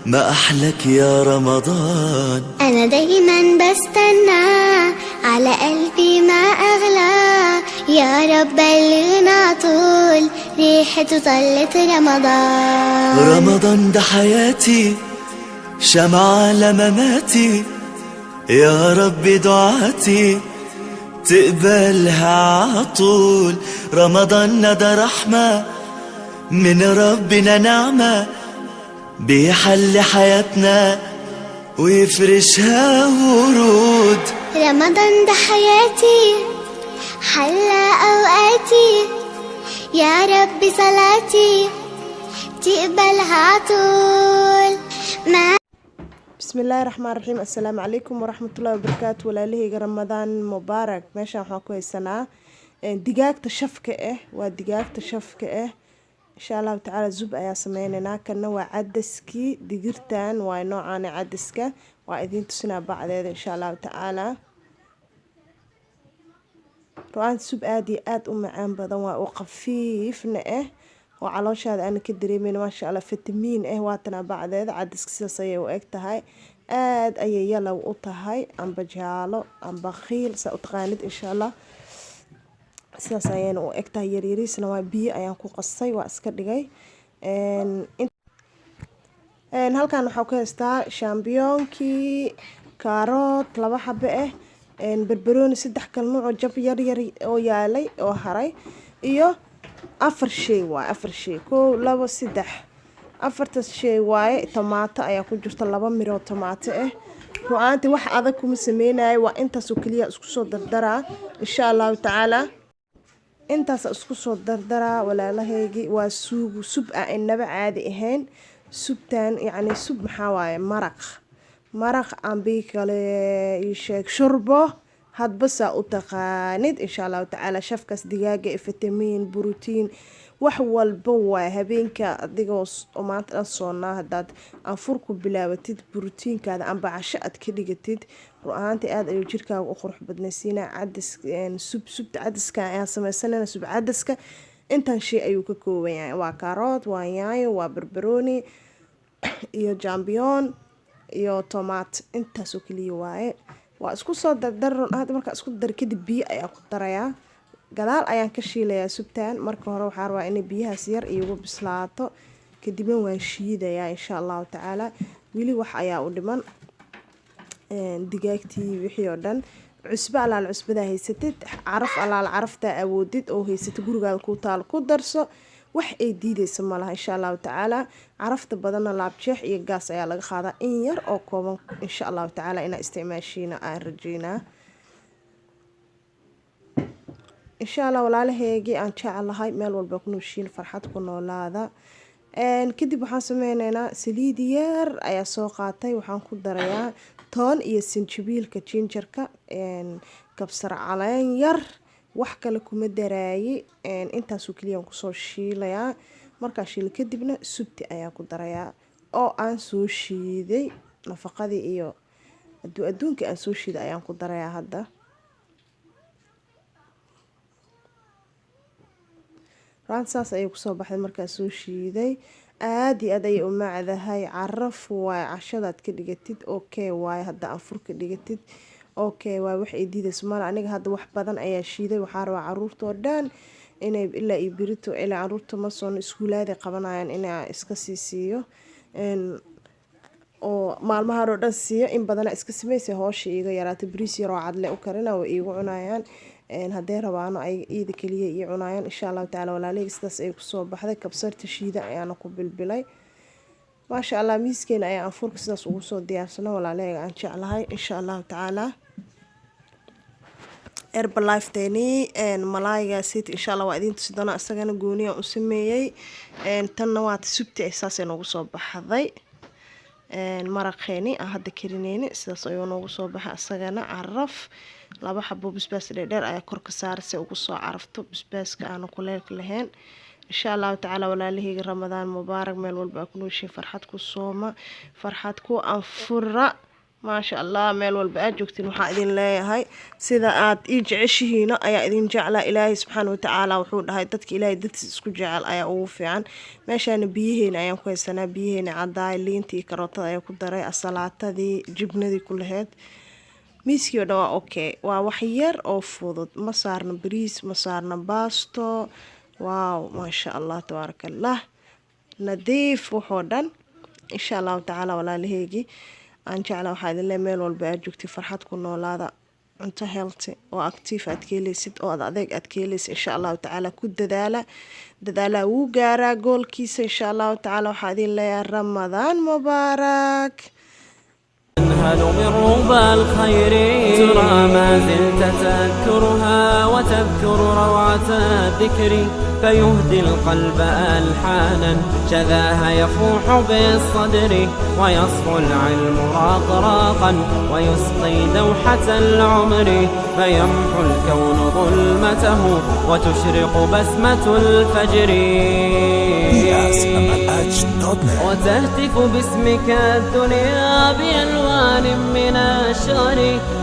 ما أحلك يا رمضان. أنا دايما بستنى على قلبي ما أغلى، يا رب بلغنا طول ريحته طلت رمضان. رمضان ده حياتي، شمعة لمماتي، يا رب دعاتي تقبلها عطول. رمضان ده رحمة من ربنا، نعمة بيحل حياتنا ويفرشها ورود. رمضان ده حياتي، حلى أوقاتي، يا رب صلاتي تقبلها عطول. بسم الله الرحمن الرحيم. السلام عليكم ورحمة الله وبركاته. walaalahayga رمضان مبارك. meeshaan waxaan ku haysanaa digaagta shafka ah, waa digaagta shafka ah insha Allah taala. zub ayaa sameeynaa. kana waa cadaskii digirtan, waa noocaan cadaska, waa idin tusinaa bacdeeda insha Allah taala. ru'aan zub aad iyo aad u macaan badan, waa u qafiifna ah oo calooshaada aan ka dareemin maasha Allah, fitamiin ah. waatana bacdeeda cadaska sidaas ayay u eg tahay, aad ayay yalow u tahay, amba jaalo amba khiil sa u taqaanid insha Allah. sidaas ayayna u eg tahay, yaryariisna waa biyo ayaan ku qasay, waa iska dhigay. halkan waxaa ku haystaa shambiyoonkii, karoot 2 xabo ah, barbarooni 3 kala nooc oo jab yar yar oo yaalay oo haray, iyo 4 shay waaye. 4 shay 1 2 3 4 shay waaye. tomaato ayaa ku jirta, 2 miro tomaato ah. ru'aantii wax adag kuma sameynayo, waa intaas oo kaliya isku soo dardaraa insha Allah taala. intaas isku soo dardaraa walaalahaygi. waa suugo sub ah inaba caadi ahayn. subtan yacni sub maxaa waaye, maraq ambi kale ii sheeg shurbo, hadba saa u taqaanid insha Allah taala. shafkaas digaaga fitamiin, borotiin, wax walba waa. habeenka adigoo maanta dhan soonaa hadaad anfurku bilaabatid, borotiinkaada amba casho aad ka dhigatid, ru'aantii aad ayuu jirkaaga u qurux badnaysiinaa. subta cadaska ayaa sameysanayna. sub cadaska intaan shay ayuu ka kooban yahay, waa karoot, waa yaanyo, waa barbarooni iyo jambiyoon iyo tomaat. intaas oo kaliya waaye. waa isku soo dardar. ru'aantii markaa isku dar kadib biyo ayaa ku darayaa. gadaal ayaan ka shiilayaa subtan. marka hore waxaa rabaa inay biyahaas yar iigu bislaato, kadibna waan shiidayaa insha Allah taala. weli wax ayaa u dhiman digaagtii wixii oo dhan. cusbo alaal cusbada haysatid, caraf alaal carafta awoodid oo haysatid gurigaada ku taal ku darso, wax ay diidaysa malaha insha Allah taala. carafta badanna laabjeex iyo gaas ayaa laga qaadaa. in yar oo kooban insha Allah taala inaa isticmaashiina aan rajeynaa insha Allah. walaalahaygi aan jecelahay meel walba ku nooshiin, farxad ku noolaada. kadib waxaan sameynaynaa saliid yar ayaa soo qaatay, waxaan ku darayaa toon iyo sinjibiilka, jinjarka, kabsar caleen yar, wax kale kuma daraayi. intaasoo kaliya kusoo shiilayaa. markaa shiil kadibna subti ayaa ku darayaa oo aan soo shiiday. nafaqadii iyo adduunka aan soo shiiday ayaan ku darayaa hadda. saas ayay kusoo baxday markaa soo shiiday. aad iyo aad ayay u macdahay. caraf waaye, cashadaad ka dhigatid okay waaye, hadda anfurka dhigatid okay waaye, wax ay diidayso mala. aniga hadda wax badan ayaa shiiday. waxaa rabaa caruurtoo dhan inay ilaa iyo birito, ilaa caruurta ma soon iskuulaada qabanayaan inaa iska siiyo oo maalmaha oo dhan siiyo. in badana iska sameysay hoosha iiga yaraata. bariis yar oo cadle u karina way iigu cunayaan. haddee rabaano ay iida kaliya ii cunayaan insha Allah taala. walaalahayga sidaas ay kusoo baxday. kabsarta shiida ayaana ku bilbilay maasha Allah. miiskeena ayaa anfurka sidaas ugu soo diyaarsana walaalahayga aan jeclahay insha Allah taala. Herbalife teeni malaayga sit insha Allah waa idin tusi doonaa. isagana gooniya u sameeyay. tanna waa subti isaas ay noogu soo baxday. maraqeeni aan hadda karineyni sidaas ayuu noogu soo baxay. isagana caraf 2 xabo basbaas dheer ayaa kor ka saaraysa ugu soo carafto, basbaaska aan kuleelka lahayn insha Allah taala. walaalahayga Ramadaan mubaarak. meel walba ku nooshiin, farxad ku sooma, farxad ku anfura maasha allah meel walba aad joogtiin waxaa idin leeyahay sida aad ii jeceshihiina ayaa idin jeclaa. ilaahay subxaana watacaala wuxuu dhahay dadka ilaahay dadkiisa isku jecel ayaa ugu fiican. meeshaana biyaheena ayaan ku haysanaa, biyaheena cadaay, liintii iyo karootada ayaa ku daray, asalaatadii, jibnadii ku laheyd. miiskii oo dhan waa okay, waa wax yar oo fudud, ma saarna bariis, ma saarna baasto. waaw maasha allah tabaaraka allah, nadiif wuxuu dhan. insha allahu tacaala walaalaheygii aan jeclaa waxaa idin leeyahay meel walba aad joogtid farxad ku noolaada, cunto healthy oo active aad ka helaysid, oo adeeg aad ka helaysid. insha allahu tacaala ku dadaala wuu gaaraa goolkiisa. insha allahu tacaala waxaa idin leeyahay ramadaan mubaarak. تنهل من ربى الخير ترى ما زلت تذكرها وتذكر روعة الذكر فيهدي القلب ألحانا شذاها يفوح بالصدر ويصفو العلم راقراقا ويسقي دوحة العمر فيمحو الكون ظلمته وتشرق بسمة الفجر وتهتف باسمك الدنيا بألوان من الشعر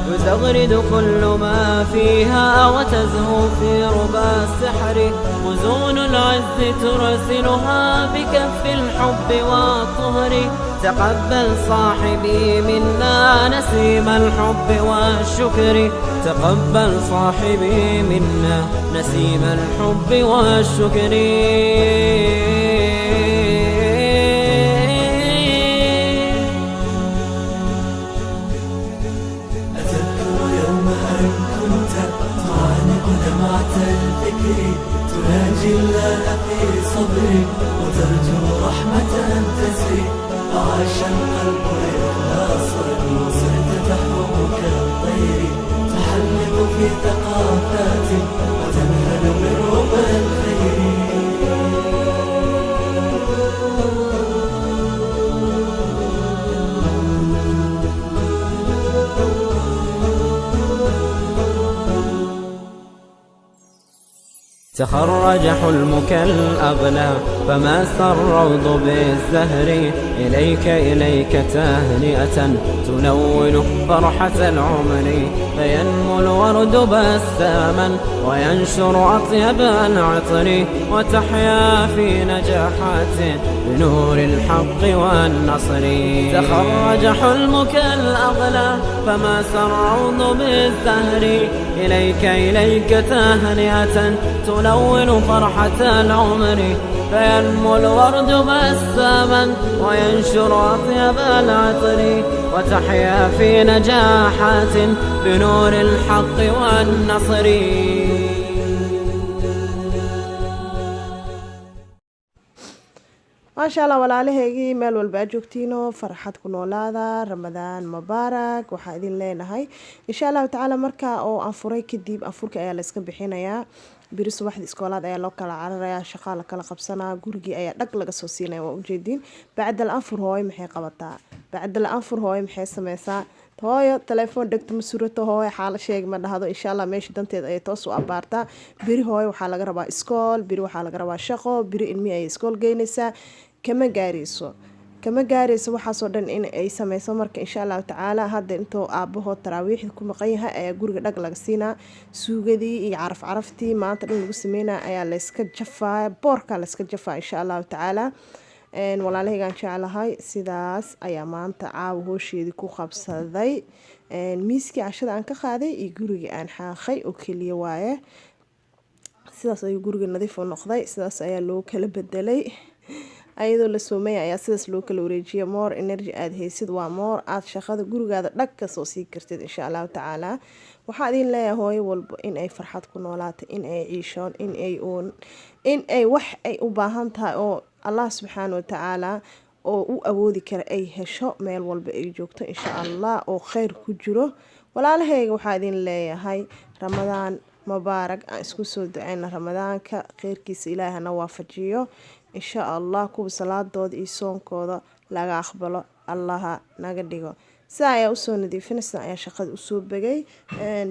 وتغرد كل ما فيها وتزهو في ربى السحر وزون العز ترسلها بكف الحب والطهر تقبل صاحبي منا نسيم الحب والشكر تقبل صاحبي منا نسيم الحب والشكر تناجي الله في صبري وترجو رحمة تسري فعاش القلب إخلاصا وصرت تحوم كالطير تحلق في ثقافات وتنهل من ربى الخير. تخرج حلمك الأغلى فما الروض بالزهر إليك تهنئة تلون فرحة العمر فينمو الورد بساما وينشر أطيب العطر وتحيا في نجاحات بنور الحق والنصر. تخرج حلمك الأغلى فما الروض بالزهر إليك تهنئة تلون فرحة العمر فينمو الورد بساما وينشر أطيب العطر وتحيا في نجاحات بنور الحق والنصر. maasha allah walaalaheygii meel walba aad joogtiino farxad ku noolaada, ramadaan mubaarak waxaa idin leenahay. insha allahu tacaala markaa oo anfuray kadib anfurka ayaa la iska bixinayaa. biri subaxdii iskoolaad ayaa loo kala cararayaa, shaqaa la kala qabsanaa, gurigii ayaa dhag laga soo siinaya. waa ujeediin bacdal anfur hooyo maxay qabataa, bacdal anfur hooyo maxay sameysaa. hooyo telefoon dhegta ma surato, hooyo xaala sheegi ma dhahdo. insha allah meesha danteeda ayay toos u abaartaa. biri hooyo waxaa laga rabaa iskool, biri waxaa laga rabaa shaqo, biri ilmi ayay iskool geynaysaa. kama gaarayso waxaasoo dhan in ay sameyso. marka insha allahu tacaala hadda intuu aabahood taraawiixda ku maqan yahay ayaa guriga dhag laga siinaa. suugadii iyo caraftii maanta dhan lagu sameynaa ayaa layska jafaa, boorka layska jafaa insha allahu tacaala. walaalahaygaan jeclahay sidaas ayaa maanta caawa hoosheedii ku qabsaday. miiskii cashada aan ka qaaday iyo gurigii aan xaaqay oo keliya waaye. sidaas ayuu guriga nadiif u noqday, sidaas ayaa loo kala bedelay. ayadoo la soomaya ayaa sidaas loo kala wareejiya. more energy aad haysid waa more aad shaqada gurigaada dhag kasoo sii kartid insha allahu tacaala. waxaa idin leeyahay hooyo walba in ay farxad ku noolaato, in ay ciishoon, in ay wax ay u baahan tahay oo allah subxaana watacaala oo u awoodi kara ay hesho meel walba ay joogto insha allah oo kheyr ku jiro. walaalahayga waxaa idin leeyahay ramadaan mubaarak. aan isku soo duceyna ramadaanka kheyrkiisa ilaahana waafajiyo insha allah. kuwa salaadooda iyo soonkooda laga aqbalo allaha naga dhigo. sidaa ayaa usoo nadiifinaysa, ayaa shaqada usoo begay.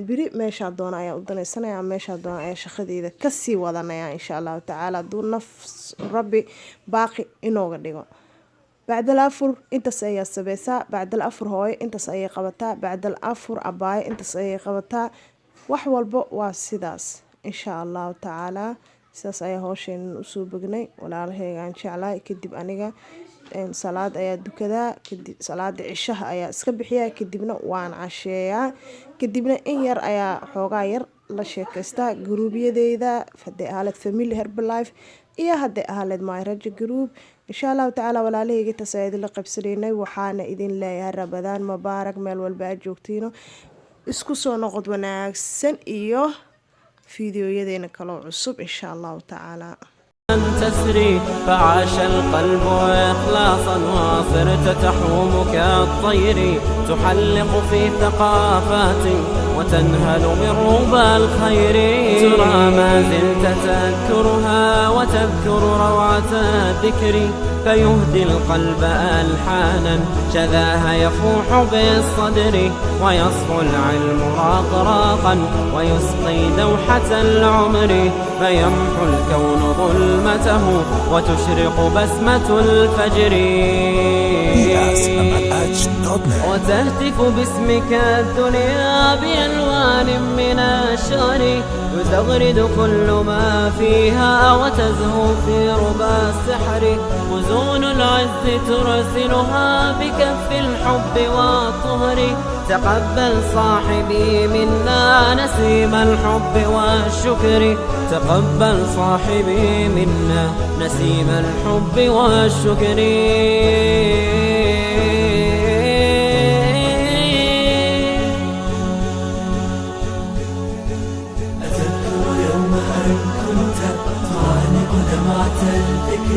biri meeshaa doona ayaa u danaysanaya, meeshaa doona ayaa shaqadeeda kasii wadanaya insha allahu tacaala hadduu nafs rabbi baaqi inooga dhigo. بعد الأفر أنت سأيه سبيسا، بعد الأفر هوي أنت سأيه قبطا، بعد الأفر أباي أنت سأيه قبطا، wax walba waa sidaas insha allahu tacaala. sidaas ayaa howshan usoo bognay walaalahaygaan jeclaay. kadib aniga salaad ayaa dukadaa, kadib salaada cishaha ayaa iska bixiyaa, kadibna waan casheeyaa, kadibna in yar ayaa xoogaa yar la sheekaystaa gruubyadeyda, haday ahaaleed family herbalife iyo haday ahaaleed myraja group. insha allahu tacaala walaalahayga taas ayaa idinla qabsanaynay. waxaana idin leeyahay rabadaan mubaarak meel walba aad joogtiino. isku soo noqod wanaagsan iyo fiidiyoyadeena kaloo cusub insha allahu tacaala. تسري فعاش القلب إخلاصا وصرت تحوم كالطير تحلق في ثقافات وتنهل من ربى الخير. ترى ما زلت تذكرها وتذكر روعة الذكر فيهدي القلب ألحانا شذاها يفوح بالصدر ويصفو العلم راقراقا ويسقي دوحة العمر فيمحو الكون ظلمته وتشرق بسمة الفجر وتهتف باسمك الدنيا بألوان من الشعر يزغرد كل ما فيها وتزهو في ربى السحر. وزون العز ترسلها بكف الحب والطهر تقبل صاحبي منا نسيم الحب والشكر. تقبل صاحبي منا نسيم الحب والشكر.